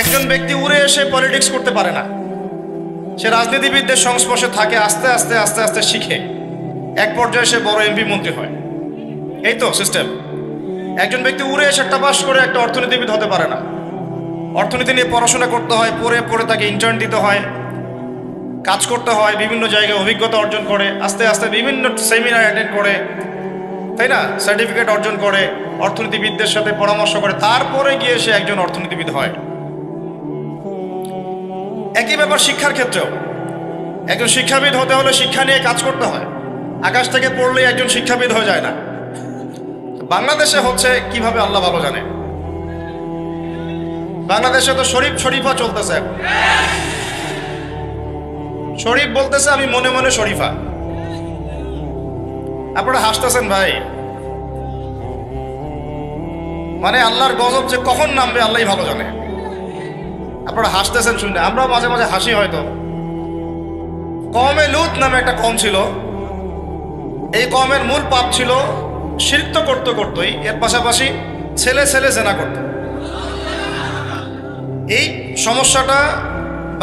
একজন ব্যক্তি উড়ে এসে পলিটিক্স করতে পারে না, সে রাজনীতিবিদদের সংস্পর্শে থাকে, আস্তে আস্তে আস্তে আস্তে শিখে এক পর্যায়ে সে বড় এমপি মন্ত্রী হয়। এই তো সিস্টেম। একজন ব্যক্তি উড়ে এসে টাপাস করে একটা অর্থনীতিবিদ হতে পারে না, অর্থনীতি নিয়ে পড়াশোনা করতে হয়, পড়ে পড়ে তাকে ইন্টার্ন দিতে হয়, কাজ করতে হয়, বিভিন্ন জায়গায় অভিজ্ঞতা অর্জন করে, আস্তে আস্তে বিভিন্ন সেমিনার অ্যাটেন্ড করে, তাই না, সার্টিফিকেট অর্জন করে, অর্থনীতিবিদদের সাথে পরামর্শ করে, তারপরে গিয়ে সে একজন অর্থনীতিবিদ হয়। একই ব্যাপার শিক্ষার ক্ষেত্রেও। একজন শিক্ষাবিদ হতে হলে শিক্ষা নিয়ে কাজ করতে হয়, আকাশ থেকে পড়লেই একজন শিক্ষাবিদ হয়ে যায় না। বাংলাদেশে হচ্ছে কিভাবে আল্লাহ ভালো জানে। বাংলাদেশে তো শরীফ শরীফা চলতেছে। শরীফ বলতেছে আমি মনে মনে শরীফা। আপনারা হাসতেছেন ভাই, মানে আল্লাহর গজব যে কখন নামবে আল্লাহই ভালো জানে। আপনারা হাসতেছেন শুনে, আমরাও মাঝে মাঝে হাসি। হয়তো কওমে লূত নামে একটা কওম ছিল, এই কওমের মূল পাপ ছিল শিরক তো করতোই, এর পাশাপাশি ছেলে ছেলে জেনা করত। এই সমস্যাটা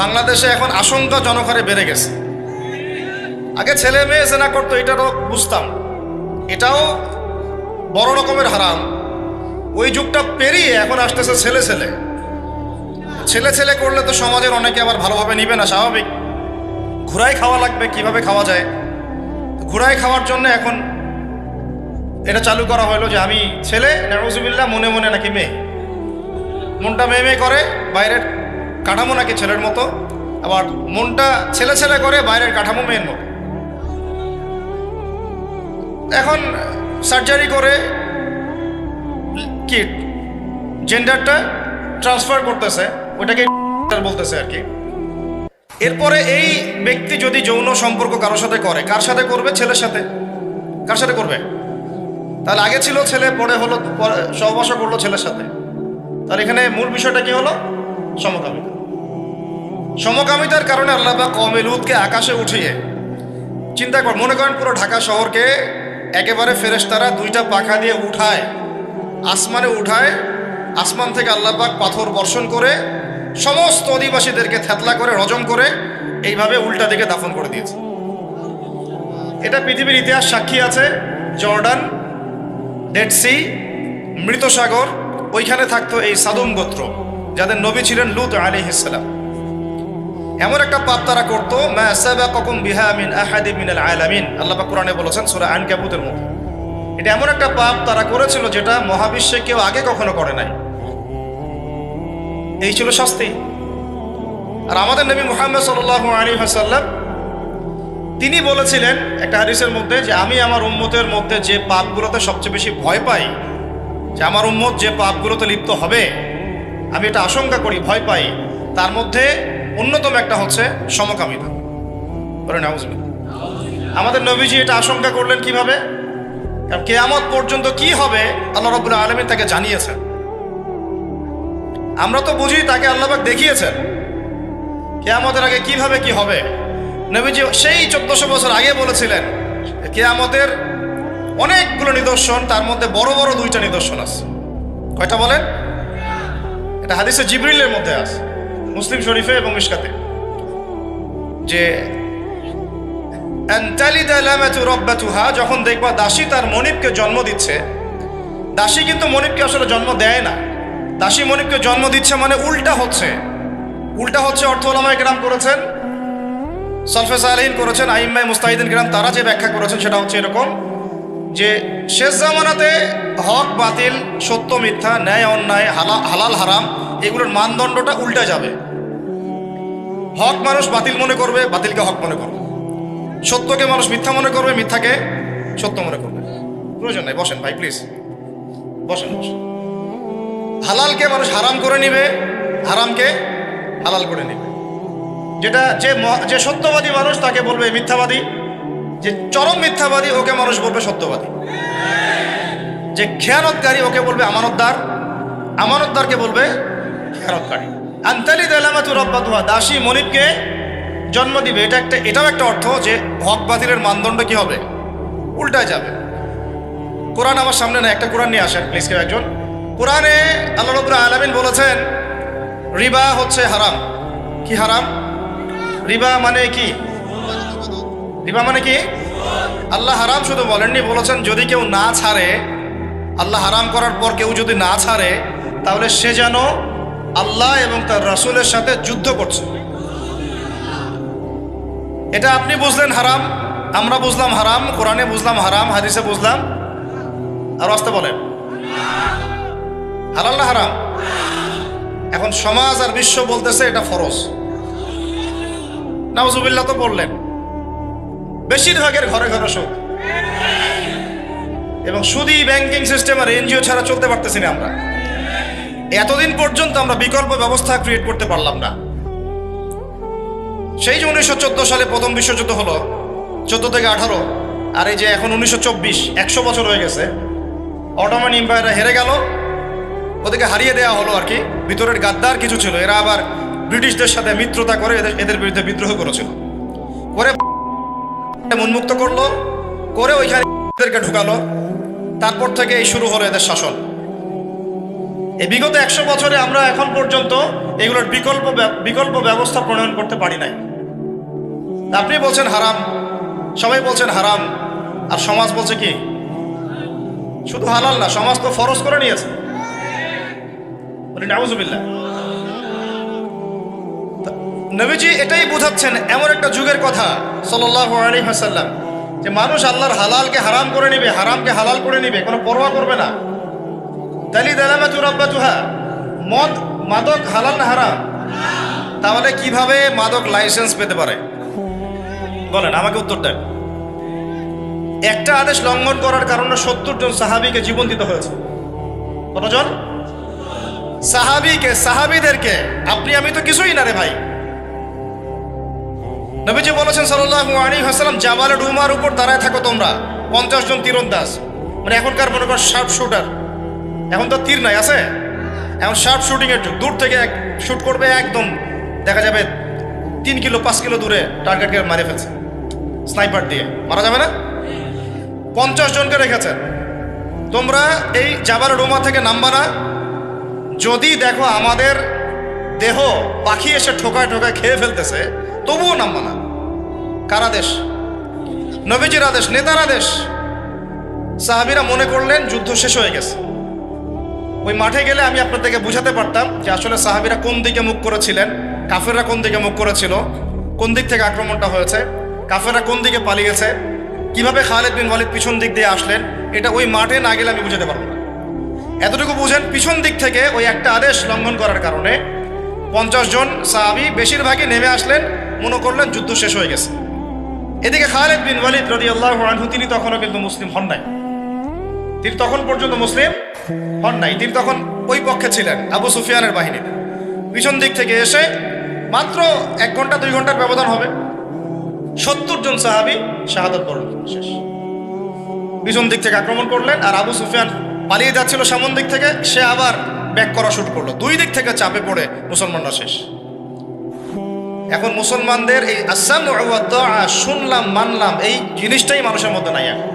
বাংলাদেশে এখন আশঙ্কাজনক হারে বেড়ে গেছে। আগে ছেলে মেয়ে জেনা করতো, এটারও বুঝতাম, এটাও বড় রকমের হারাম। ওই যুগটা পেরিয়ে এখন আসতেছে ছেলে ছেলে। ছেলে ছেলে করলে তো সমাজের অনেকে আবার ভালোভাবে নিবে না, স্বাভাবিক। ঘুরাই খাওয়া লাগবে, কিভাবে খাওয়া যায়, ঘুরাই খাওয়ার জন্য এখন এটা চালু করা হলো যে আমি ছেলে, নাউজুবিল্লাহ, মনে মনে নাকি মেয়ে, মনটা মেয়ে মেয়ে করে, বাইরের কাঠামো নাকি ছেলের মতো, আবার মনটা ছেলে ছেলে করে, বাইরের কাঠামো মেয়ের মতো। এখন সার্জারি করে কি জেন্ডারটা ট্রান্সফার করতেছে, ওটাকে বলতেছে আর কি। এরপরে এই ব্যক্তি যদি যৌন সম্পর্ক কারোর সাথে করে, কার সাথে করবে? ছেলের সাথে। কার সাথে করবে? তাহলে আগে ছিল ছেলে, পরে হলো সহবাস করলো ছেলের সাথে। তাহলে এখানে মূল বিষয়টা কি হলো? সমকামিতা। সমকামিতার কারণে আল্লাহ পাক কওমে লূতকে আকাশে উঠিয়ে, চিন্তা কর, মনে করেন পুরো ঢাকা শহরকে একেবারে ফেরেশতারা দুইটা পাখা দিয়ে উঠায়, আসমানে উঠায়, আসমান থেকে আল্লাহ পাক পাথর বর্ষণ করে সমস্ত অধিবাসীদেরকে থেতলা করে রজম করে এইভাবে উল্টা দিকে দাফন করে দিয়েছে। এটা পৃথিবীর ইতিহাস সাক্ষী আছে। জর্ডান, ডেড সি, মৃত সাগর, ওইখানে থাকতো এই সাদুম গোত্র, যাদের নবী ছিলেন লূত আলাইহিস সালাম। এমন একটা পাপ তারা করতো, মা সাবাকাকুম বিহা মিন আহাদিন মিনাল আলামিন, আল্লাহ পাক কোরআনে বলেছেন সূরা আনকাবুতের মধ্যে। এটা এমন একটা পাপ তারা করেছিল যেটা মহাবিশ্বে কেউ আগে কখনো করে নাই। এই ছিল শাস্তি। আর আমাদের নবী মুহাম্মদ সাল্লাল্লাহু আলাইহি ওয়াসাল্লাম তিনি বলেছিলেন একটা হাদিসের মধ্যে যে আমি আমার উম্মতের মধ্যে যে পাপগুলোতে সবচেয়ে বেশি ভয় পাই, যে আমার উম্মত যে পাপগুলোতে লিপ্ত হবে আমি এটা আশঙ্কা করি, ভয় পাই, তার মধ্যে অন্যতম একটা হচ্ছে সমকামিতা। বলে নাউজুবিল্লাহ। আমাদের নবীজি এটা আশঙ্কা করলেন কিভাবে? কারণ কিয়ামত পর্যন্ত কি হবে আল্লাহ রাব্বুল আলামিন তাকে জানিয়েছেন। আমরা তো বুঝি তাকে আল্লাহ পাক দেখিয়েছেন কিয়ামতের আগে কিভাবে কি হবে। নবীজি সেই 1400 বছর আগে বলেছিলেন কিয়ামতের অনেকগুলো নিদর্শন, তার মধ্যে বড় বড় দুইটা নিদর্শন আছে। কয়টা বলেন? এটা হাদিসে জিবরিলের মধ্যে আছে, মুসলিম শরীফে এবং মিশকাতে, যে আনতালিদা লামাতু রাব্বাতুহা, যখন দেখবা দাসী তার মনিবকে জন্ম দিচ্ছে। দাসী কিন্তু মনিবকে আসলে জন্ম দেয় না, দাসী মনিবকে জন্ম দিচ্ছে মানে উল্টা হচ্ছে। উল্টা হচ্ছে অর্থ উলামায়ে কেরাম করেছেন, সালফে সালেহিন করেছেন, আইম্মায়ে মুস্তাহিদিন কেরাম তারা যে ব্যাখ্যা করেছেন সেটা হচ্ছে এরকম যে শেষ জামানাতে হক বাতিল, সত্য মিথ্যা, ন্যায় অন্যায়, হালাল হারাম, এগুলোর মানদণ্ডটা উল্টা যাবে। হক মানুষ বাতিল মনে করবে, বাতিলকে হক মনে করবে। সত্যকে মানুষ মিথ্যা মনে করবে, মিথ্যাকে সত্য মনে করবে। প্রয়োজন নাই, বসেন ভাই প্লিজ, বসেন বসেন। হালালকে মানুষ হারাম করে নিবে, হারামকে হালাল করে নিবে। যেটা যে সত্যবাদী মানুষ তাকে বলবে মিথ্যাবাদী, যে চরম মিথ্যাবাদী ওকে মানুষ বলবে সত্যবাদী, যে খেয়ানতকারী ওকে বলবে আমানতদার, আমানতদারকে বলবে খেয়ানতকারী। আনতালিদা লামাতু রাব্বাতুহা, দাসী মনিবকে জন্ম দিবে। এটাও একটা অর্থ যে হক বাতিলের মানদণ্ড কি হবে? উল্টায় যাবে। কোরআন আমার সামনে না, একটা কোরআন নিয়ে আসেন প্লিজ কেউ একজন। কোরআনে আল্লাহ রাব্বুল আলামিন বলেছেন রিবা হচ্ছে হারাম। কি হারাম? রিবা মানে কি? রিবা মানে কি? আল্লাহ হারাম শুধু বলেননি, বলেছেন যদি কেউ না ছাড়ে, আল্লাহ হারাম করার পর কেউ যদি না ছাড়ে, তাহলে সে যেন আল্লাহ এবং তার রাসূলের সাথে যুদ্ধ করছে। এটা আপনি বুঝলেন হারাম, আমরা বুঝলাম হারাম, কোরআনে বুঝলাম হারাম, হাদিসে বুঝলাম, আর আসতে বলেন হালাল না হারাম? এখন সমাজ আর বিশ্ব বলতেছে এটা ফরজ। নাউজুবিল্লাহ তো বললেন। বেশিরভাগের ঘরে ঘরে সুদ, এবং সুদী ব্যাংকিং সিস্টেম আর এনজিও ছাড়া চলতে পারতেছি না আমরা। এতদিন পর্যন্ত আমরা বিকল্প ব্যবস্থা ক্রিয়েট করতে পারলাম না। সেই যে 1914 সালে প্রথম বিশ্বযুদ্ধ হলো, 14 থেকে 18, আর এই যে এখন 1924, 100 বছর হয়ে গেছে। অটোমান এম্পায়াররা হেরে গেল, ওদেরকে হারিয়ে দেওয়া হলো আর কি। ভিতরের গাদ্দার কিছু ছিল, এরা আবার ব্রিটিশদের সাথে মিত্রতা করে এদের বিরুদ্ধে বিদ্রোহ করেছিল, করে উন্মুক্ত করলো, করে ওইখানে এদেরকে ঢুকালো। তারপর থেকে এই শুরু হলো এদের শাসন। এই বিগত 100 বছরে আমরা এখন পর্যন্ত এগুলোর বিকল্প ব্যবস্থা প্রণয়ন করতে পারি নাই। আপনি বলছেন হারাম, সবাই বলছেন হারাম, আর সমাজ বলছে কি শুধু হালাল না, সমাজ তো ফরজ করে নিয়েছে। নাউজুবিল্লাহ। নবীজি এটাই বুঝাচ্ছেন, এমন একটা যুগের কথা সাল্লাল্লাহু আলাইহি ওয়াসাল্লাম, যে মানুষ আল্লাহর হালালকে হারাম করে নিবে, হারামকে হালাল করে নিবে, কোনো পরোয়া করবে না। মদ মাদক হালাল না হারাম? তাহলে কিভাবে মাদক লাইসেন্স পেতে পারে বলেন, আমাকে উত্তর দেন। একটা আদেশ লঙ্ঘন করার কারণে 70 জন সাহাবীকে জীবন দিতে হয়েছে। কতজন সাহাবীদেরকে? আপনি আমি তো কিছুই না রে ভাই। নবীজি বলেছেন সাল্লাল্লাহু আলাইহি ওয়াসাল্লাম, জাবালে রুমার উপর দাঁড়ায় থাকো তোমরা 50 জন তীরন্দাজ, মানে এখনকার মনে কর শার্প শুটার। এখন তো তীর নাই, আছে এখন শার্প শুটিং এর দূর থেকে শুট করবে, একদম দেখা যাবে 3 কিলো 5 কিলো দূরে টার্গেটকে মারে ফেলছে, স্নাইপার দিয়ে মারা যাবে না? 50 জনকে রেখেছেন, তোমরা এই জাবাল রুমা থেকে নামবা না। যদি দেখো আমাদের দেহ পাখি এসে ঠোকায় ঠোকায় খেয়ে ফেলতেছে, তবুও নামবা না। কার আদেশ? নবীজির আদেশ, নেতার আদেশ। সাহাবীরা মনে করলেন যুদ্ধ শেষ হয়ে গেছে। ওই মাঠে গেলে আমি আপনাদেরকে বুঝাতে পারতাম যে আসলে সাহাবীরা কোন দিকে মুখ করেছিলেন, কাফেররা কোন দিকে মুখ করেছিল, কোন দিক থেকে আক্রমণটা হয়েছে, কাফেররা কোন দিকে পালিয়েছে, কিভাবে খালিদ বিন ওয়ালিদ পিছন দিক দিয়ে আসলেন। এটা ওই মাঠে না গেলে আমি বুঝাতে পারবো না। এতটুকু বুঝেন, পিছন দিক থেকে ওই একটা আদেশ লঙ্ঘন করার কারণে 50 জন সাহাবী বেশিরভাগই নেমে আসলেন, মনে করলেন যুদ্ধ শেষ হয়ে গেছে। এদিকে খালিদ বিন ওয়ালিদ রাদিয়াল্লাহু আনহু, তিনি তখনও কিন্তু মুসলিম হন নাই। তিনি তখন পর্যন্ত মুসলিম হন নাই। তিনি তখন ওই পক্ষে ছিলেন, আবু সুফিয়ানের বাহিনীতে। পিছন দিক থেকে এসে মাত্র 1 ঘন্টা 2 ঘন্টার ব্যবধান হবে, 70 জন সাহাবী শাহাদাত বরণ শেষ। পিছন দিক থেকে আক্রমণ করলেন, আর আবু সুফিয়ান পালিয়ে যাচ্ছিল সামন দিক থেকে, সে আবার ব্যাক করা শুরু করলো। 2 দিক থেকে চাপে পড়ে মুসলমানরা শেষ। এখন মুসলমানদের এই আসসামু ওয়া তাআ, শুনলাম মানলাম, এই জিনিসটাই মানুষের মধ্যে নাই। এখন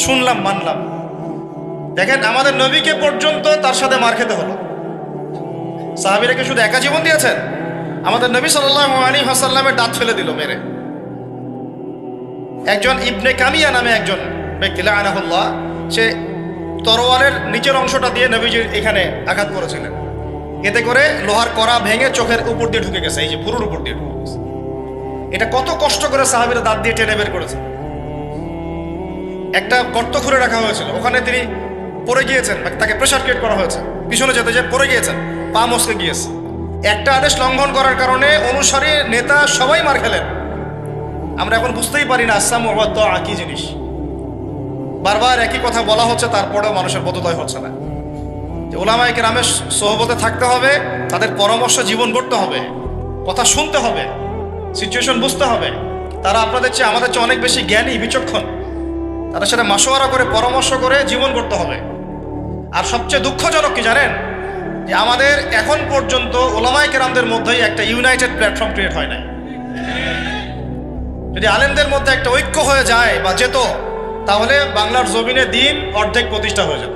শুনলাম মানলাম। দেখেন আমাদের নবীকে পর্যন্ত তার সাথে মার খেতে হলো। সাহাবীরা কি শুধু একা জীবন দিয়েছেন? আমাদের নবী সাল্লাল্লাহু আলাইহি ওয়াসাল্লামের দাঁত ফেলে দিল মেরে। একজন ইবনে কামিয়া নামে একজন ব্যক্তি, লাআনাহুল্লাহ, সে তরোয়ালের নিচের অংশটা দিয়ে নবীজির এখানে আঘাত করেছিলেন। এতে করে লোহার কড়া ভেঙে চোখের উপর দিয়ে ঢুকে গেছে, এই যে পুরোর উপর দিয়ে ঢুকে গেছে। এটা কত কষ্ট করে সাহাবীরা দাঁত দিয়ে টেনে বের করেছে। একটা গর্ত খুঁড়ে রাখা হয়েছিল, ওখানে তিনি পড়ে গিয়েছেন, তাকে প্রেসার ক্রিয়েট করা হয়েছে, পিছনে যেতে যে পড়ে গিয়েছেন, পা মচকে গিয়েছে। একটা আদেশ লঙ্ঘন করার কারণে অনুসারী নেতা সবাই মার খেলেন। আমরা এখন বুঝতেই পারি না আসসামু ওয়া তাআ কি জিনিস। বারবার একই কথা বলা হচ্ছে, তারপরেও মানুষের বোধোদয় হচ্ছে না। যে উলামায়ে কেরামের সোহবতে থাকতে হবে, তাদের পরামর্শ জীবন গড়তে হবে, কথা শুনতে হবে, সিচুয়েশন বুঝতে হবে। তারা আপনাদের চেয়ে আমাদের চেয়ে অনেক বেশি জ্ঞানী বিচক্ষণ, তাদের সাথে মাশওয়ারা করে পরামর্শ করে জীবন গড়তে হবে। আর সবচেয়ে দুঃখজনক কি জানেন, যে আমাদের এখন পর্যন্ত উলামায়ে কেরামদের মধ্যেই একটা ইউনাইটেড প্ল্যাটফর্ম ক্রিয়েট হয় নাই। যদি আলেমদের মধ্যে একটা ঐক্য হয়ে যায় বা যেত, তাহলে বাংলার জমিনে দ্বীন অর্ধেক প্রতিষ্ঠা হয়ে যেত।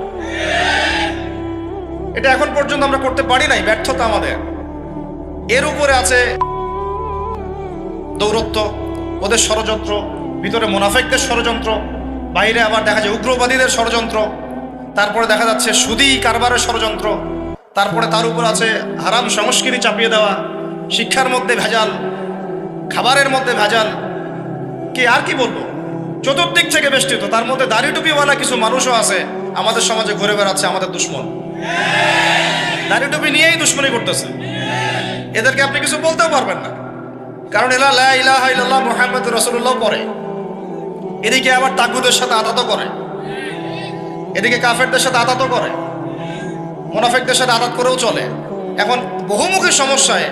এটা এখন পর্যন্ত আমরা করতে পারি নাই, ব্যর্থতা আমাদের। এর উপরে আছে দৌরত্ব, ওদের ষড়যন্ত্র, ভিতরে মুনাফিকদের ষড়যন্ত্র, বাইরে আবার দেখা যায় উগ্রবাদীদের ষড়যন্ত্র, তারপরে দেখা যাচ্ছে সুদী কারবারের ষড়যন্ত্র, তারপরে তার উপর আছে হারাম সংস্কৃতি চাপিয়ে দেওয়া, শিক্ষার মধ্যে ভেজাল, খাবারের মধ্যে ভেজাল, কি আর কি বলবো, চতুর্দিক থেকে বেষ্টিত। তার মধ্যে দাড়ি টুপিওয়ালা কিছু মানুষও আছে আমাদের সমাজে ঘুরে বেড়াচ্ছে, আমাদের দুশ্মন, দাড়ি টুপি নিয়েই দুশ্মনী করতেছে। এদেরকে আপনি কিছু বলতেও পারবেন না, কারণ এরা লা ইলাহা ইল্লাল্লাহ মুহাম্মাদুর রাসূলুল্লাহ পড়ে, এদিকে আবার তাগুদের সাথে আতাত করে, এদিকে কাফেরদের সাথে আতাত করে, মুনাফিকদের সাথে আতাত করেও চলে। এখন বহুমুখী সমস্যায়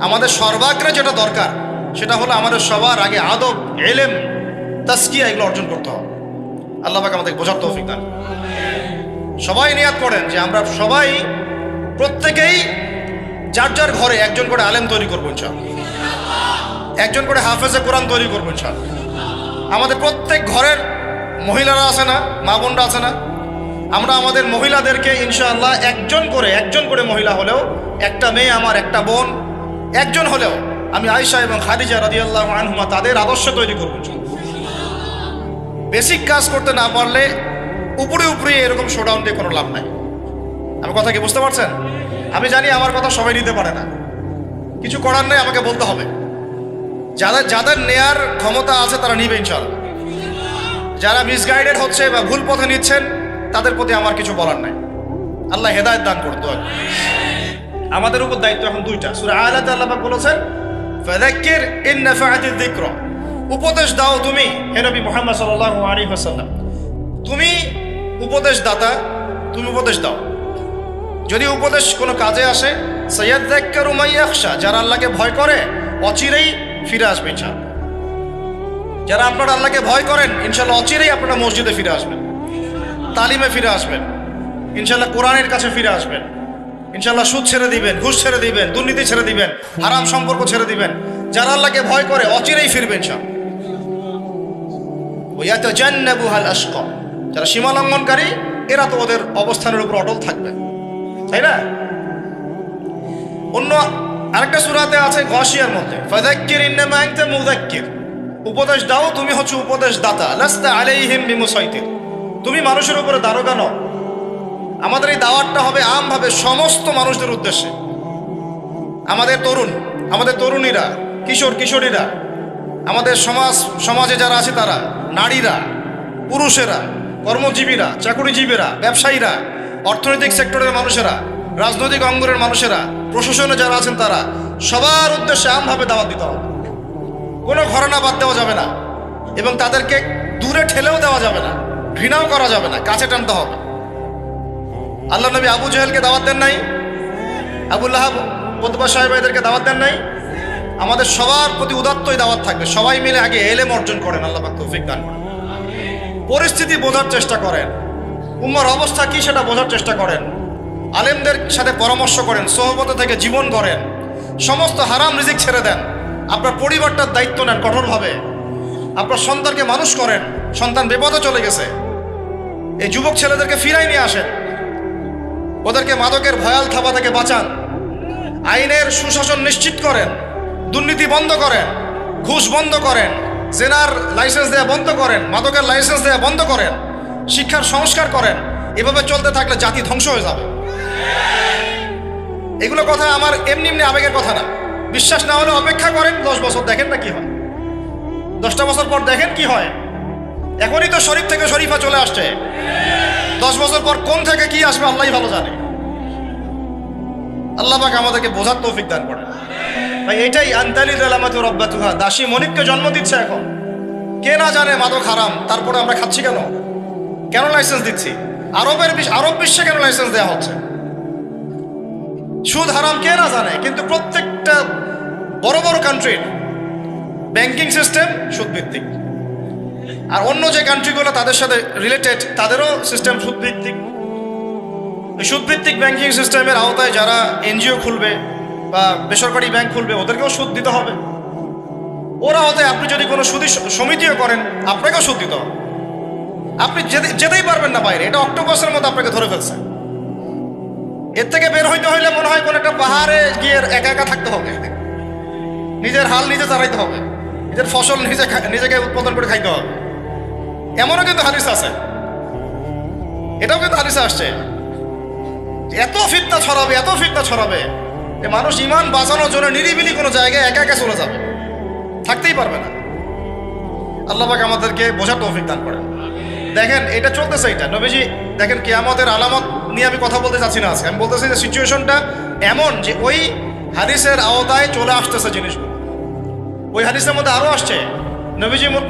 আমাদের সর্বাগ্রে যেটা দরকার সেটা হলো আমাদের সবার আগে আদব, ইলম, তাসকিয়া এগুলো অর্জন করতে হবে। আল্লাহ পাক আমাদের বোঝার তৌফিক দান। সবাই নিয়াত করেন যে আমরা সবাই প্রত্যেকেই যার যার ঘরে একজন করে আলেম তৈরি করবো ইনশাআল্লাহ, একজন করে হাফেজে কোরআন তৈরি করবো ইনশাআল্লাহ। আমাদের প্রত্যেক ঘরের মহিলারা আছে না, মা বোনরা আছে না, আমরা আমাদের মহিলাদেরকে ইনশাআল্লাহ একজন করে মহিলা হলেও, একটা মেয়ে আমার, একটা বোন, একজন হলেও আমি আয়েশা এবং খাদিজা রাদিয়াল্লাহু আনহুমা তাদের আদর্শ তৈরি করবো। বেসিক কাজ করতে না পারলে উপরে এরকম শোডাউন দিয়ে কোনো লাভ নাই। আমার কথা কি বুঝতে পারছেন? আমি জানি আমার কথা সবাই নিতে পারে না, কিছু করার নেই, আমাকে বলতে হবে। যাদের নেয়ার ক্ষমতা আছে তারা নিবে ইনশাআল্লাহ। যারা মিসগাইডেড হচ্ছে বা ভুল পথে নিচ্ছেন তাদের প্রতি আমার কিছু বলার নাই। আল্লাহ হেদায়েত দান করতে হয়। আমাদের উপর দায়িত্ব এখন দুইটা। সূরা আলাতে আল্লাহ পাক বলেছেন ফাযাক্কির ইন নাফাআতিয যিকরা, উপদেশ দাও তুমি হে নবী মুহাম্মদ সাল্লাল্লাহু আলাইহি ওয়াসাল্লাম, তুমি উপদেশদাতা, তুমি উপদেশ দাও। যদি উপদেশ কোনো কাজে আসে, সায়াযাক্কারু মান ইয়াখশা, যারা আল্লাহকে ভয় করে অচিরেই ফিরে আসবে ইনশাআল্লাহ। যারা আপনারা আল্লাহকে ভয় করেন ইনশাআল্লাহ অচিরেই আপনারা মসজিদে ফিরে আসবেন, তালিমে ফিরে আসবেন, ইনশাআল্লাহ কোরআনের কাছে ফিরে আসবেন, ইনশাআল্লাহ সুদ ছেড়ে দিবেন, ঘুষ ছেড়ে দিবেন, দুর্নীতি ছেড়ে দিবেন, হারাম সম্পর্ক ছেড়ে দিবেন। যারা আল্লাহকে ভয় করে অচিরেই ফিরবে ইনশাআল্লাহ। ওয়ায়াতাজান্নাবুহাল আশকা, যারা সীমা লঙ্ঘনকারী এরা তো ওদের অবস্থানের উপর অটল থাকবে, তাই না? অন্য আরেকটা সূরাতে আছে গাশিয়ার মধ্যে ফাযাক্কির ইন্নামা আনতা মুযাক্কির, উপদেশ দাও, তুমি হচ্ছে উপদেশ দাতা, লাস্তা আলাইহিম বিমুসাইতির, তুমি মানুষের উপরে দারোগা নও। আমাদের এই দাওয়াতটা হবে আমভাবে সমস্ত মানুষদের উদ্দেশ্যে। আমাদের তরুণীরা, কিশোরীরা, আমাদের সমাজে যারা আছে তারা, নারীরা, পুরুষেরা, কর্মজীবীরা, চাকুরিজীবীরা, ব্যবসায়ীরা, অর্থনৈতিক সেক্টরের মানুষেরা, রাজনৈতিক অঙ্গনের মানুষেরা, প্রশাসনে যারা আছেন তারা, সবার উদ্দেশ্যে আমভাবে দাওয়াত দিতে হবে। কোনো ঘরানা বাদ দেওয়া যাবে না এবং তাদেরকে দূরে ঠেলেও দেওয়া যাবে না, ঘৃণাও করা যাবে না, কাছে টানতে হবে। আল্লাহ নবী আবু জেহেলকে দাওয়াত দেন নাই, আবু লাহাব, উতবা সাহেব এদেরকে দাওয়াত দেন নাই। আমাদের সবার প্রতি উদাত্তই দাওয়াত থাকবে। সবাই মিলে আগে এলেম অর্জন করেন, আল্লাহ পাক তৌফিক দান করেন। পরিস্থিতি বোঝার চেষ্টা করেন, উম্মার অবস্থা কি সেটা বোঝার চেষ্টা করেন, আলেমদের সাথে পরামর্শ করেন, সোহবত থেকে জীবন গড়েন, সমস্ত হারাম রিজিক ছেড়ে দেন, আপনার পরিবারটার দায়িত্ব নেন কঠোরভাবে, আপনার সন্তানকে মানুষ করেন। সন্তান বিপদে চলে গেছে, এই যুবক ছেলেদেরকে ফিরাই নিয়ে আসেন, ওদেরকে মাদকের ভয়াল থাবা থেকে বাঁচান, আইনের সুশাসন নিশ্চিত করেন, দুর্নীতি বন্ধ করেন, ঘুষ বন্ধ করেন, জেনার লাইসেন্স দেওয়া বন্ধ করেন, মাদকের লাইসেন্স দেওয়া বন্ধ করেন, শিক্ষার সংস্কার করেন। এভাবে চলতে থাকলে জাতি ধ্বংস হয়ে যাবে। এগুলো কথা আমার এমনি আবেগের কথা না। বিশ্বাস না হলে অপেক্ষা করেন, 10 বছর দেখেন না কি হয়, 10টা বছর পর দেখেন কি হয়। এখনই তো শরীফ থেকে শরীফা চলে আসছে, 10 বছর পর কোন থেকে কি আসবে আল্লাহই ভালো জানে। আল্লাহ পাক আমাদেরকে বোঝার তৌফিক দান করেন। ভাই এটাই আনতালিদ আলামাতু রাব্বাতুহা, দাসী মনিবকে জন্ম দিচ্ছে এখন। কে না জানে মাদক হারাম, তারপরে আমরা খাচ্ছি কেন লাইসেন্স দিচ্ছি? আরব বিশ্বে কেন লাইসেন্স দেওয়া হচ্ছে? সুদ হারাম কে না জানে, কিন্তু প্রত্যেকটা বড় বড় কান্ট্রির ব্যাংকিং সিস্টেম সুদভিত্তিক, আর অন্য যে কান্ট্রিগুলো তাদের সাথে রিলেটেড তাদেরও সিস্টেম সুদভিত্তিক। এই সুদভিত্তিক ব্যাংকিং সিস্টেমের আওতায় যারা এনজিও খুলবে বা বেসরকারি ব্যাংক খুলবে ওদেরকেও সুদ দিতে হবে। ওরা হতে আপনি যদি কোনো সুদী সমিতিও করেন আপনাকেও সুদ দিতে হবে। আপনি যেতেই পারবেন না বাইরে, এটা অক্টোপাসের মতো আপনাকে ধরে ফেলছে। এর থেকে বের হইতে হইলে মনে হয় কোন একটা পাহাড়ে গিয়ে একা একা থাকতে হবে, নিজের হাল নিজে চালাইতে হবে, নিজের ফসল নিজেকে উৎপাদন করে খাইতে হবে। এমনও কিন্তু হাদিস আছে, এটাও কিন্তু হাদিসে আসছে। এত ফিতনা ছড়াবে যে মানুষ ইমান বাঁচানোর জন্য নিরিবিলি কোনো জায়গায় একা একা চলে যাবে, থাকতেই পারবে না। আল্লাহ পাক আমাদেরকে বোঝার তৌফিক দান করেন। দেখেন এটা চলতেছে, এটা নবীজি দেখেন কিয়ামতের আলামত নিয়ে আমি কথা বলতে চাচ্ছি না আজকে। আমি বলতেছি যে সিচুয়েশনটা এমন যে ওই হাদিসের আওতায় চলে আসতেছে জিনিসগুলো। ওই হাদিসের মধ্যে আরও আসছে,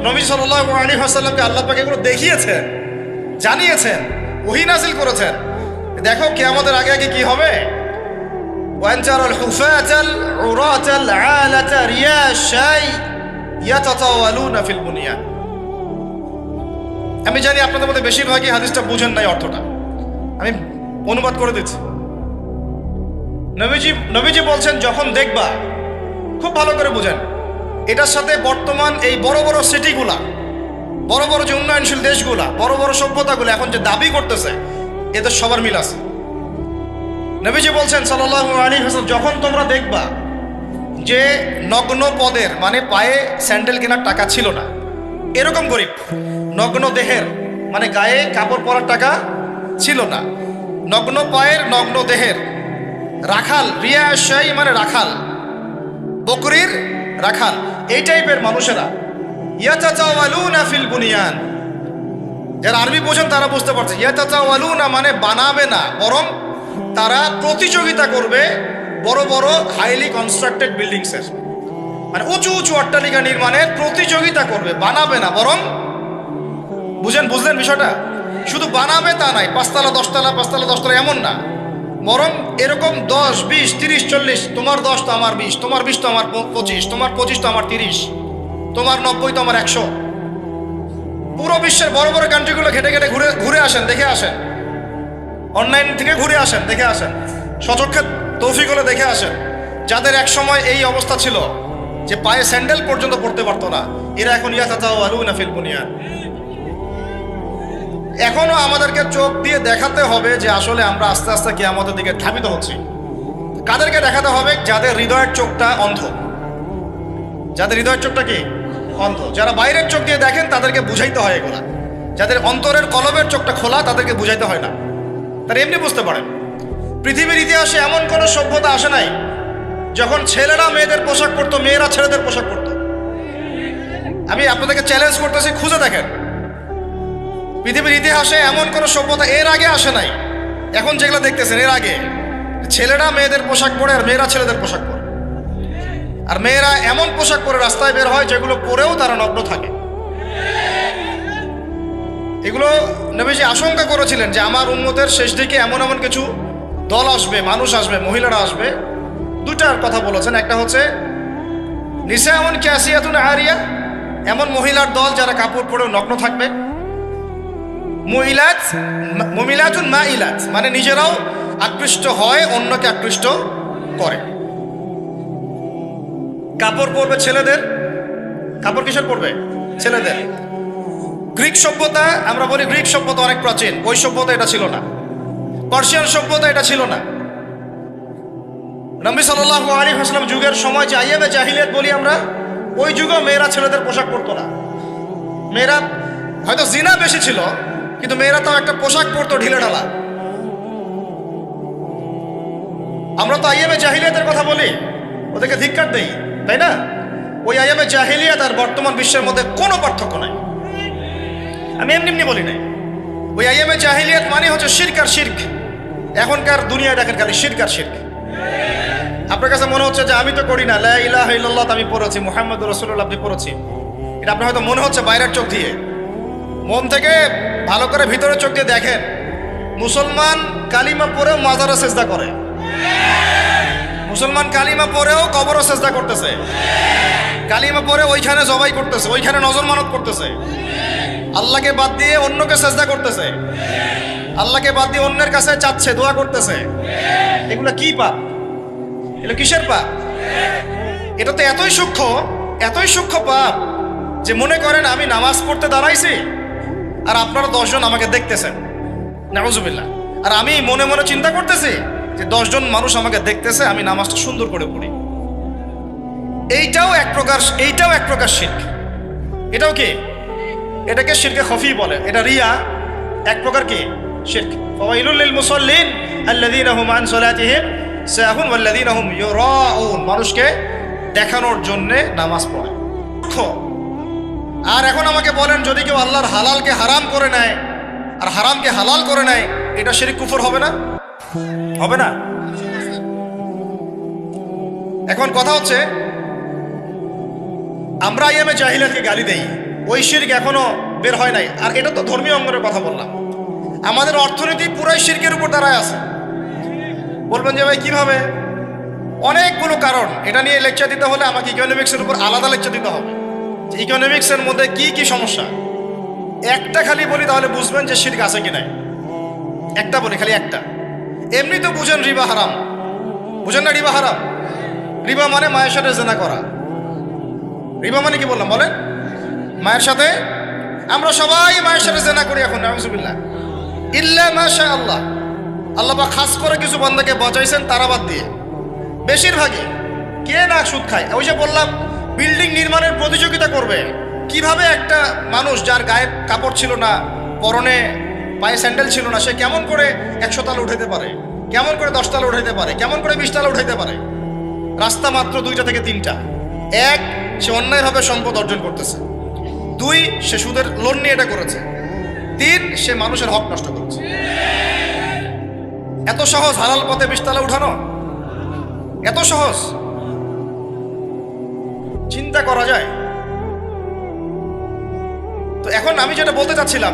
নবী সাল্লাল্লাহু আলাইহি ওয়াসাল্লামকে আল্লাহ পাক এগুলো দেখিয়েছেন, জানিয়েছেন, ওহী নাযিল করেছেন। দেখো কিয়ামতের আগে আগে কি হবে। ওয়ানজারাল হুফাতাল উরাতাল আলাতা রিয়াশাই ইয়াতাতাওয়ালুনা ফিল বুনিয়ান। আমি জানি আপনাদের মধ্যে বেশিরভাগই হাদিসটা বুঝেন নাই অর্থটা, আমি অনুবাদ করে দিচ্ছি। নবীজি বলছেন যখন দেখবা, খুব ভালো করে বুঝেন, এটার সাথে বর্তমান এই বড় বড় সিটিগুলা, বড় বড় যে উন্নয়নশীল দেশগুলা, বড় বড় সভ্যতাগুলো এখন যে দাবি করতেছে, এদের সবার মিল আছে। নবীজি বলছেন সাল্লাল্লাহু আলাইহি ওয়াসাল্লাম, যখন তোমরা দেখবা যে নগ্ন পদের মানে পায়ে স্যান্ডেল কেনার টাকা ছিল না, এরকম গরিব, নগ্ন দেহের মানে গায়ে কাপড় পরার টাকা ছিল না, নগ্ন পায়ের নগ্ন দেহের রাখাল, রিয়াশাই মানে রাখাল, বকরির রাখাল, এই টাইপের মানুষেরা ইয়াতাতাওয়ালুনা ফিল বুনিয়ান। যারা আরবি বোঝেন তারা বুঝতে পারছে, ইয়াতাতাওয়ালুনা মানে বানাবে না, বরং তারা প্রতিযোগিতা করবে বড় বড় হাইলি কনস্ট্রাক্টেড বিল্ডিংসের, মানে উঁচু উঁচু অট্টালিকা নির্মাণের প্রতিযোগিতা করবে, বানাবে না। বরং বুঝলেন বিষয়টা, শুধু বানাবে তা নাই, 5 তলা 10 তলা 5 তলা 10 তলা এমন না, বরং এরকম 10 20 30 40, তোমার 10 তো আমার 20, তোমার 20 তো আমার 25, তোমার 25 তো আমার 30, তোমার 90 তো আমার 100। পুরো বিশ্বের বড় বড় কান্ট্রিগুলো ঘেটে ঘেটে ঘুরে আসেন, দেখে আসেন, অনলাইন থেকে ঘুরে আসেন, দেখে আসেন, সচক্ষে তৌফিক হলে দেখে আসেন। যাদের এক সময় এই অবস্থা ছিল যে পায়ে স্যান্ডেল পর্যন্ত পড়তে পারতো না, এরা এখন ইয়াতাতাওয়ালুনা ফিল বুনিয়ান। এখনো আমাদেরকে চোখ দিয়ে দেখাতে হবে যে আসলে আমরা আস্তে আস্তে কিয়ামতের দিকে ধাবিত হচ্ছি। কাদেরকে দেখাতে হবে? যাদের হৃদয়ের চোখটা অন্ধ, যাদের হৃদয়ের চোখটা কি অন্ধ। যারা বাইরের চোখ দিয়ে দেখেন তাদেরকে বুঝাইতে হয় এগুলা, যাদের অন্তরের কলবের চোখটা খোলা তাদেরকে বুঝাইতে হয় না, তারা এমনি বুঝতে পারেন। পৃথিবীর ইতিহাসে এমন কোনো সভ্যতা আসে নাই যখন ছেলেরা মেয়েদের পোশাক পরতো, মেয়েরা ছেলেদের পোশাক পরতো। আমি আপনাদেরকে চ্যালেঞ্জ করতেছি, খুঁজে দেখেন পৃথিবীর ইতিহাসে এমন কোনো সভ্যতা এর আগে আসে নাই। এখন যেগুলো দেখতেছেন এর আগে ছেলেরা মেয়েদের পোশাক পরে আর মেয়েরা ছেলেদের পোশাক পরে, আর মেয়েরা এমন পোশাক পরে রাস্তায় বের হয় যেগুলো পরেও তারা নগ্ন থাকে। এগুলো নবীজি আশঙ্কা করেছিলেন যে আমার উম্মতের শেষ দিকে এমন এমন কিছু দল আসবে, মানুষ আসবে, মহিলারা আসবে। দুটার কথা বলেছেন, একটা হচ্ছে নিসাউন কাসিয়াতুন আরিয়া, এমন মহিলার দল যারা কাপড় পরেও নগ্ন থাকবে। মুমিলাতুন মাইলাত মানে নিজেরাও আকৃষ্ট হয়, অন্যকে আকৃষ্ট করে। কাপড় পরবে ছেলেদের, কাপড় কিসের পরবে? ছেলেদের। গ্রিক সভ্যতা, আমরা বলি গ্রিক সভ্যতা অনেক প্রাচীন, ওই সভ্যতা এটা ছিল না। পার্সিয়ান সভ্যতা এটা ছিল না। নবী সাল্লাল্লাহু আলাইহি ওয়াসাল্লাম যুগের সময় যে আইয়ামে জাহিলিয়াত বলি আমরা, ওই যুগেও মেয়েরা ছেলেদের পোশাক পরতো না। মেয়েরা হয়তো জিনা বেশি ছিল, কিন্তু মেয়েরা তাও একটা পোশাক পরতো ঢিলে ঢালা। আমরা তো আইয়ামে জাহিলিয়াতের কথা বলি, ওদেরকে ধিক্কার দেই, তাই না? ওই আইয়ামে জাহিলিয়াত আর বর্তমান বিশ্বের মধ্যে কোনো পার্থক্য নাই। আমি এমনি বলি নাই। ওই আইয়ামে জাহিলিয়াত মানে হচ্ছে শিরক আর শিরক। এখনকার দুনিয়ায় দেখেন খালি শিরক আর শিরক। আপনার কাছে মনে হচ্ছে যে আমি তো করি না, লা ইলাহা ইল্লাল্লাহ আমি পড়েছি, মুহাম্মদুর রাসূলুল্লাহ আপনি পড়েছি, এটা আপনার হয়তো মনে হচ্ছে বাইরের চোখ দিয়ে। মন থেকে ভালো করে ভিতরের চোখ দিয়ে দেখেন, মুসলমান কালিমা পড়েও মাজারে সেজদা করে, মুসলমান কালিমা পড়েও কবরে সেজদা করতেছে, কালিমা পড়ে ওইখানে জবাই করতেছে, ওইখানে নজর মানত করতেছে, আল্লাহকে বাদ দিয়ে অন্যকে সেজদা করতেছে, আল্লাহকে বাদ দিয়ে অন্যের কাছে চাচ্ছে, দোয়া করতেছে। এগুলো কি পাপ? এগুলো কিসের পাপ? এটা তো এতই সূক্ষ্ম পাপ যে মনে করেন আমি নামাজ পড়তে দাঁড়াইছি আর আপনারা 10 জন আমাকে দেখতেছেন, নাউজুবিল্লাহ, আর আমি মনে মনে চিন্তা করতেছি যে 10 জন মানুষ আমাকে দেখতেছে, আমি নামাজটা সুন্দর করে পড়ি। এইটাও এক প্রকার শিরক। এটাও কি? এটাকে শিরকে খফি বলে। এটা রিয়া এক প্রকার কি? শিরক। ফাওয়াইলুল লিল মুসাল্লিন আল্লাযীনা হুম আন সালাতিহিম সাহুন ওয়াল্লাযীনা হুম ইউরাউন। মানুষকে দেখানোর জন্য নামাজ পড়ে। আর এখন আমাকে বলেন, যদি কেউ আল্লাহর হালালকে হারাম করে নেয় আর হারামকে হালাল করে নেয়, এটা শিরক কুফর হবে না? হবে না? এখন কথা হচ্ছে, আমরা আইয়ামে জাহিলিয়াতকে গালি দেই, ওই শিরক এখনো বের হয় নাই। আর এটা তো ধর্মীয় অঙ্গনের কথা বললাম। আমাদের অর্থনীতি পুরাই শিরকের উপর দাঁড়ায় আছে। বলবেন যে ভাই কিভাবে? অনেকগুলো কারণ। এটা নিয়ে লেকচার দিতে হলে আমাকে ইকোনমিক্সের উপর আলাদা লেকচার দিতে হবে, যে ইকোনমিক্সের মধ্যে কি কি সমস্যা। একটা খালি বলি তাহলে বুঝবেন যে শিরক আছে কি নাই। একটা বলি, খালি একটা। এমনি তো বুঝেন রিবা হারাম, বুঝেন না রিবা হারাম? রিবা মানে মায়ের সাথে জেনা করা। রিবা মানে কি বললাম বলেন? মায়ের সাথে। আমরা সবাই মায়ের সাথে জেনা করি এখন, নাউযুবিল্লাহ। ইল্লা মাশা আল্লাহ, আল্লাহ পাক খাস করে কিছু বান্দাকে বাঁচাইছেন তারা বাদ দিয়ে। বেশিরভাগই কে না সুদ খায়। ওই যে বললাম, বিল্ডিং নির্মাণের প্রতিযোগিতা করবে। কিভাবে একটা মানুষ যার গায়ে কাপড় ছিল না, পরনে পায়ে স্যান্ডেল ছিল না, সে কেমন করে 100 তালা উঠাইতে পারে, কেমন করে 10 তালা উঠাইতে পারে, কেমন করে 20 তালা উঠাইতে পারে। রাস্তা মাত্র 2টা থেকে 3টা। 1, সে অন্যায়ভাবে সম্পদ অর্জন করতেছে। 2, সে সুদের লোন নিয়ে এটা করেছে। 3, সে মানুষের হক নষ্ট করেছে। এত সহজ হালাল পথে 20 তালা উঠানো? এত সহজ? চিন্তা করা যায়? তো এখন আমি যেটা বলতে চাচ্ছিলাম,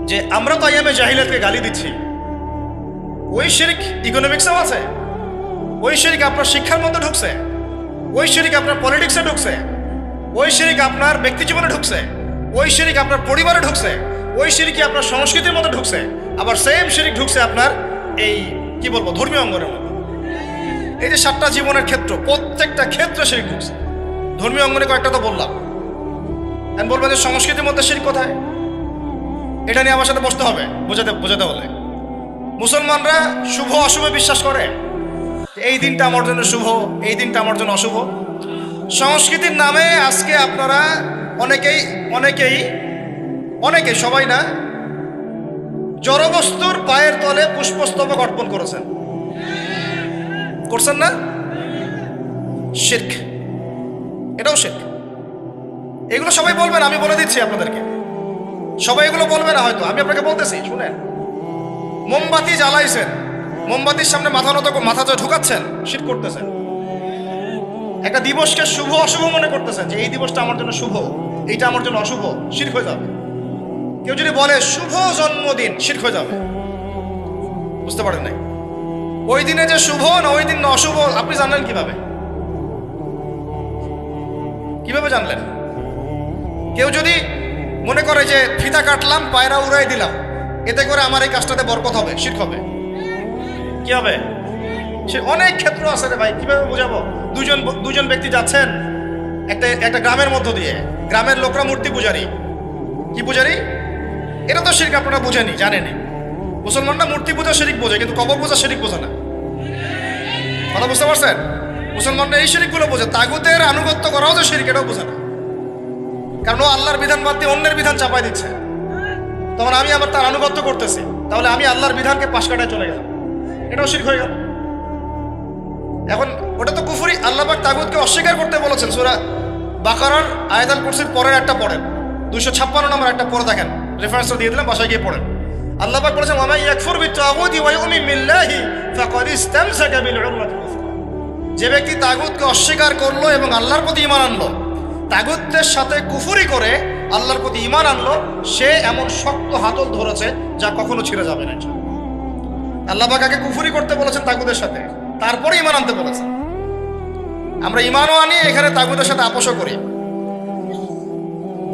যে আমরা তো আইয়ামে জাহিলিয়াতকে গালি দিচ্ছি, ওই শিরক ইকোনমিক্সেও আছে, ওই শিরক আপনার শিক্ষার মধ্যে ঢুকছে, ওই শিরক আপনার পলিটিক্সে ঢুকছে, ওই শিরক আপনার ব্যক্তি জীবনে ঢুকছে, ওই শিরক আপনার পরিবারে ঢুকছে, ওই শিরকই আপনার সংস্কৃতির মধ্যে ঢুকছে। আবার সেম শিরক ঢুকছে আপনার এই কি বলবো ধর্মীয় অঙ্গনের মধ্যে। এই যে 7টা জীবনের ক্ষেত্র, প্রত্যেকটা ক্ষেত্রে শিরক ঢুকছে। ধর্মীয় অঙ্গনে কয়েকটা তো বললাম। এখন বলবেন যে সংস্কৃতির মধ্যে শিরক কোথায়? এটা নিয়ে আমার সাথে বসতে হবে বোঝাতে হলে। মুসলমানরা শুভ অশুভে বিশ্বাস করে। এই দিনটা আমার জন্য শুভ, এই দিনটা আমার জন্য অশুভ। সংস্কৃতির নামে আজকে আপনারা অনেকেই সবাই না, জড়বস্তুর পায়ের তলে পুষ্পস্তবক অর্পণ করছেন না? শিরক, এটাও শিরক। এগুলো সবাই বলবেন, আমি বলে দিচ্ছি আপনাদেরকে। সবাই এগুলো বলবে না হয়তো, আমি আপনাকে বলতেছি শুনেন। মোমবাতি জ্বালাইছেন, মোমবাতির সামনে মাথা ঢুকাচ্ছেন, শিরক করতেছেন। একটা দিবসকে শুভ অশুভ মনে করতেছেন, যে এই দিবসটা আমার জন্য শুভ, এইটা আমার জন্য অশুভ, শিরক হয়ে যাবে। কেউ যদি বলে শুভ জন্মদিন, শিরক হয়ে যাবে। বুঝতে পারেন নাই? ওই দিনে যে শুভ না ওই দিন না অশুভ আপনি জানলেন কিভাবে? কিভাবে জানলেন? কেউ যদি মনে করে যে ফিতা কাটলাম, পায়রা উড়াই দিলাম, এতে করে আমার এই কাজটাতে বরকত হবে, শিরক হবে। কি হবে? সে অনেক ক্ষেত্র আছে রে ভাই, কিভাবে বোঝাবো? দুজন ব্যক্তি যাচ্ছেন একটা গ্রামের মধ্য দিয়ে। গ্রামের লোকরা মূর্তি পূজারি। কি পূজারি? এটা তো শিরক, আপনারা বুঝেনি, জানেনি। মুসলমানরা মূর্তি পূজা শিরক বোঝে, কিন্তু কবর পূজা শিরক বোঝে না। কথা বুঝতে পারছেন? মুসলমানরা এই শিরকগুলো বোঝে। তাগুতের আনুগত্য করাও যে শিরক, এটাও বোঝে না। কারণ ও আল্লাহর বিধান বাদ দিয়ে অন্যের বিধান চাপাই দিচ্ছে। তখন আমি আবার তার আনুগত্য করতেছি, তাহলে আমি আল্লাহর বিধানকে পাশ কাটায় চলে গেলাম, এটাও শিরক হয়ে গেল। এখন ওটা তো কুফরি। আল্লাহ পাক তাগুতকে অস্বীকার করতে বলেছেন। সূরা বাকারার আয়াতুল কুরসির পরের একটা পড়েন, 256 নম্বর একটা পড়ে দেখেন। রেফারেন্সটা দিয়ে দিলাম, বাসায় গিয়ে পড়েন। আল্লাহ পাক বলেছেন, ওয়া মান ইয়াকফুর বিত-তাগুতি ওয়া ইউমিন বিল্লাহি ফাকাদ ইসতামসাকা বিল উরওয়াতিল উসকা। যে ব্যক্তি তাগুতকে অস্বীকার করলো এবং আল্লাহর প্রতি ঈমান আনলো, তাগুতের সাথে কুফরি করে আল্লাহর প্রতি ঈমান আনলো, সে এমন শক্ত হাতল ধরেছে যা কখনো ছিঁড়ে যাবে না। আল্লাহ পাক আগে কুফরি করতে বলেছেন তাগুতের সাথে, তারপরে ঈমান আনতে বলেছেন। আমরা ঈমানও আনি, এখানে তাগুতের সাথে আপোষও করি।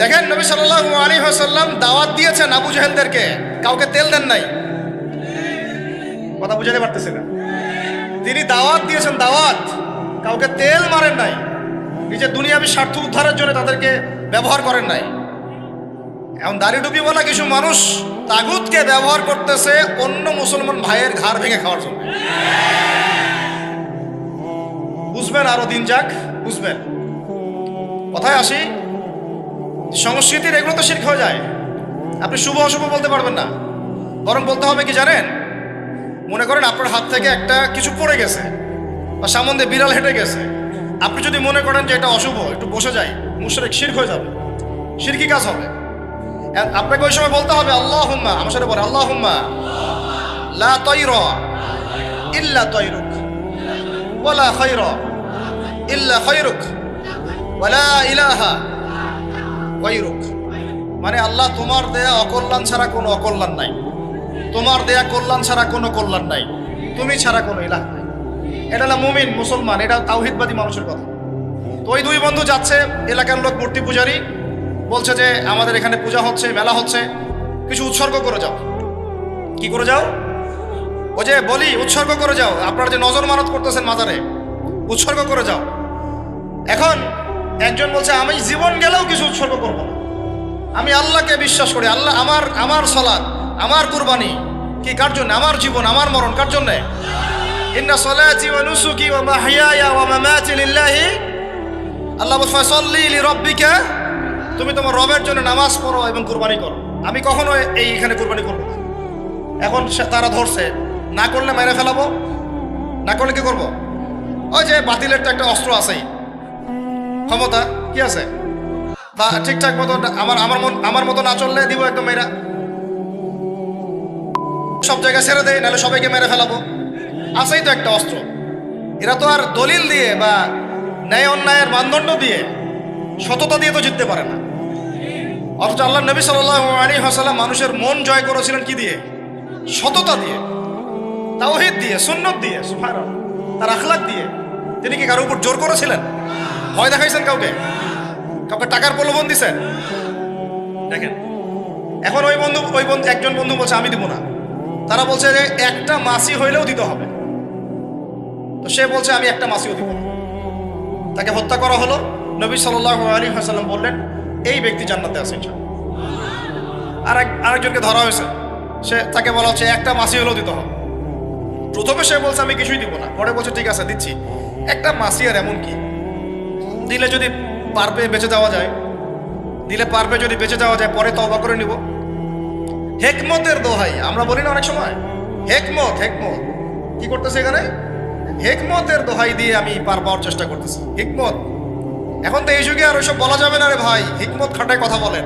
দেখেন নবী সাল্লাল্লাহু আলাইহি ওয়াসাল্লাম দাওয়াত দিয়েছেন আবু জাহেলদেরকে, কাউকে তেল দেন নাই। কথা বুঝাতে পারতেছি না? তিনি দাওয়াত দিয়েছেন, দাওয়াত, কাউকে তেল মারেন নাই। নিজের দুনিয়াবী স্বার্থ উদ্ধারের জন্য তাদেরকে ব্যবহার করেন নাই। এখন দাড়ি টুপিওয়ালা কিছু মানুষ তাগুতকে ব্যবহার করতেছে অন্য মুসলমান ভাইয়ের ঘাড় ভেঙে খাওয়ার জন্য। বুঝবেন, আরো দিন যাক বুঝবেন। কথায় আসি, সংস্কৃতির এগুলো তো শিরক হয়ে যায়। আপনি শুভ অশুভ বলতে পারবেন না, বরং বলতে হবে কি জানেন, মনে করেন আপনার হাত থেকে একটা কিছু পড়ে গেছে বা সামনে দিয়ে বিড়াল হেঁটে গেছে, আপনি যদি মনে করেন যে এটা অশুভ, একটু বসে যাই, মুশরিক, শিরক হয়ে যাবে, শিরকি কাজ হবে। আপনাকে ওই সময় বলতে হবে আল্লাহুম্মা, আমার সাথে বলে আল্লাহুম্মা লা তায়রা ইল্লা তায়রুক ওয়ালা খায়রা ইল্লা খায়রুক ওয়ালা ইলাহা গায়রুক। মানে আল্লাহ, তোমার দেয়া অকল্যাণ ছাড়া কোনো অকল্যাণ নাই, তোমার দেয়া কল্যাণ ছাড়া কোনো কল্যাণ নাই, তুমি ছাড়া কোনো ইলাহ নাই। এটা হলো মুমিন মুসলমান, এটা তাওহীদবাদী মানুষের কথা। তো ওই দুই বন্ধু যাচ্ছে, এলাকার লোক মূর্তি পূজারী, বলছে যে আমাদের এখানে পূজা হচ্ছে, মেলা হচ্ছে, কিছু উৎসর্গ করে যাও। কি করে যাও? ও যে বলি উৎসর্গ করে যাও, আপনারা যে নজর মানত করতেছেন মাজারে, উৎসর্গ করে যাও। এখন একজন বলছে আমি জীবন গেলেও কিছু উৎসর্গ করব না, আমি আল্লাহকে বিশ্বাস করি, আল্লাহ আমার সালাত, আমার কুরবানি কি কার জন্য, আমার জীবন আমার মরণ কার জন্য? ইন্না সালাতি ওয়া নুসুকি ওয়া মাহইয়ায়া ওয়া মামাতি লিল্লাহি, আল্লাহ বলছে ফাসাল্লি লিরাব্বিকা, তুমি তোমার রবের জন্য নামাজ পড়ো এবং কুরবানি করো, আমি কখনো এইখানে কুরবানি করবো না। এখন তারা ধরছে, না করলে মেরে ফেলাবো, না করলে কি করবো? ওই যে বাতিলের তো একটা অস্ত্র আছেই, ক্ষমতা কি আছে, বা ঠিকঠাক মতো আমার মতো না চললে দিব একদম মেয়েরা, সব জায়গায় ছেড়ে দেয়, নাহলে সবাইকে মেরে ফেলাবো, আছেই তো একটা অস্ত্র। এরা তো আর দলিল দিয়ে বা ন্যায় অন্যায়ের মানদণ্ড দিয়ে, সততা দিয়ে তো জিততে পারে না। অথচ আল্লাহ নবী সাল্লাল্লাহু আলাইহি ওয়াসাল্লাম মানুষের মন জয় করেছিলেন কি দিয়ে? সততা দিয়ে, তাওহীদ দিয়ে, সুন্নত দিয়ে, সুবহানাল্লাহ, তার আখলাক দিয়ে। তিনি কি কারো উপর জোর করেছিলেন? ভয় দেখাইছেন কাউকে? কাউকে টাকার প্রলোভন দিছেন? দেখেন, এখন ওই বন্ধু একজন বন্ধু বলছে আমি দিব না, তারা বলছে যে একটা মাসি হইলেও দিতে হবে। তো সে বলছে আমি একটা মাসিও দিব না। তাকে হত্যা করা হলো। নবী সাল্লাল্লাহু আলাইহি ওয়াসাল্লাম বললেন এই ব্যক্তি জান্নাতে আছে ইনশাআল্লাহ। আরেকজনকে ধরা হয়েছে, তাকে বলা হচ্ছে একটা মাসি হলেও দিতে হবে। প্রথমে সে বলছে আমি কিছুই দিব না, পরে বলছে ঠিক আছে দিচ্ছি। একটা মাসি আর এমন কি, দিলে যদি পার পেয়ে বেঁচে যাওয়া যায়, পরে তওবা করে নিব। হেকমতের দোহাই, আমরা বলি না অনেক সময় হেকমত কি করতেছে এখানে? হেকমতের দোহাই দিয়ে আমি পার পাওয়ার চেষ্টা করতেছি। হিকমত, এখন তো এই যুগে আর ওইসব বলা যাবে না রে ভাই, হিকমত খাটায় কথা বলেন।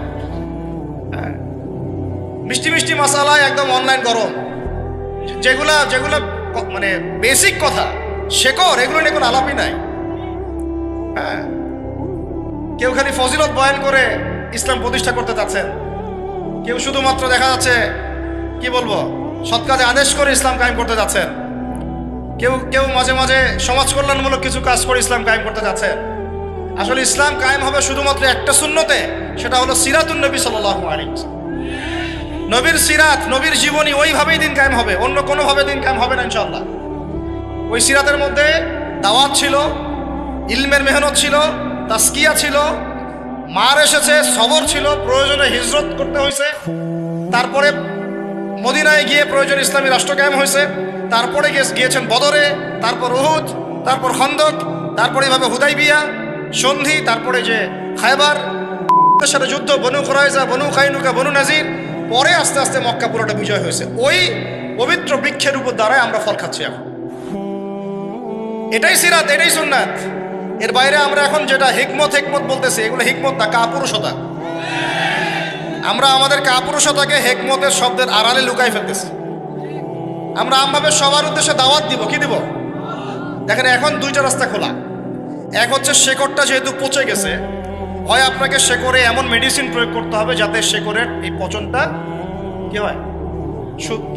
মিষ্টি মিষ্টি মশালায় একদম অনলাইন গরম, যেগুলা মানে বেসিক কথা, শেকড়, এগুলো নিয়ে কোনো আলাপই নাই। হ্যাঁ, কেউ খালি ফজিলত বয়ান করে ইসলাম প্রতিষ্ঠা করতে চাচ্ছেন, কেউ শুধুমাত্র দেখা যাচ্ছে কি বলবো সৎ কাজে আদেশ করে ইসলাম কায়েম করতে যাচ্ছেন, কেউ মাঝে মাঝে সমাজ কল্যাণমূলক কিছু কাজ করে ইসলাম কায়েম করতে যাচ্ছেন। আসলে ইসলাম কায়েম হবে শুধুমাত্র একটা সুন্নতে, সেটা হলো সিরাতুন নবী সাল্লাল্লাহু আলাইহি ওয়াসাল্লাম। নবীর সিরাত, নবীর জীবনী, ওইভাবেই দিন কায়েম হবে, অন্য কোনোভাবে দিন কায়েম হবে না ইনশাআল্লাহ। ওই সিরাতের মধ্যে দাওয়াত ছিল, ইলমের মেহনত ছিল, তাসকিয়া ছিল, মার এসেছে, সবর ছিল, প্রয়োজনে হিজরত করতে হয়েছে, তারপরে মদিনায় গিয়ে প্রয়োজনে ইসলামী রাষ্ট্র কায়েম হয়েছে, তারপরে গিয়েছেন বদরে, তারপর উহুদ, তারপর খন্দক, তারপরে এইভাবে হুদাইবিয়া সন্ধি, তারপরে যে খায়বার সাথে যুদ্ধ, বনু কুরাইজা, বনু কাইনুকা, বনু নাজির, পরে আস্তে আস্তে মক্কা পুরোটা বিজয় হয়েছে। ওই পবিত্র বৃক্ষের উপর দ্বারাই আমরা ফল খাচ্ছি এখন। এটাই সিরাত, এটাই সুন্নাত। এর বাইরে আমরা এখন যেটা হিকমত বলতেছি, এগুলো হিকমত না, কাপুরুষতা। আমরা আমাদের কাপুরুষতাকে হিকমতের শব্দের আড়ালে লুকাই ফেলতেছি। আমরা আমভাবে সবার উদ্দেশ্যে দাওয়াত দিব, কি দিব? দেখেন এখন দুইটা রাস্তা খোলা। এক হচ্ছে শেকড়টা যেহেতু পচে গেছে, হয় আপনাকে শেকড়ে এমন মেডিসিন প্রয়োগ করতে হবে যাতে শেকড়ের এই পচনটা কি হয়,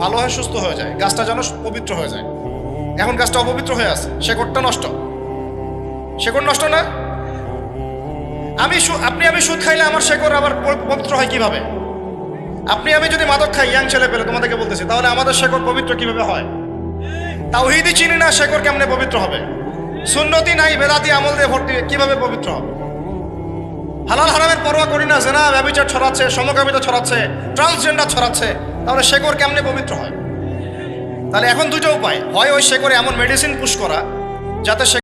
ভালো হয়, সুস্থ হয়ে যায়, গাছটা যেন পবিত্র হয়ে যায়। এখন গাছটা অপবিত্র হয়ে আছে, শেকড়টা নষ্ট। শেকড় নষ্ট না? আমি সুদ খাইলে আমার শেকড় আবার পবিত্র হয় কিভাবে? আমি যদি মাদক খাই, ইয়াং ছেলে পেলে তোমাদেরকে বলতেছি, তাহলে আমাদের শেকড় পবিত্র কিভাবে হয়? তাওহীদই চিনি না, শেকড় কেমনে পবিত্র হবে? সুন্নতি নাই, বেদাতি আমল দিয়ে ভর্তি, কিভাবে পবিত্র হবে? হালাল হারামের পরোয়া করি না, জেনা ব্যভিচার ছড়াচ্ছে, সমকামিতা ছড়াচ্ছে, ট্রান্সজেন্ডার ছড়াচ্ছে, তাহলে শেকড় কেমনে পবিত্র হয়? তাহলে এখন দুটো উপায়, হয় ওই শেকড়ে এমন মেডিসিন পুশ করা যাতে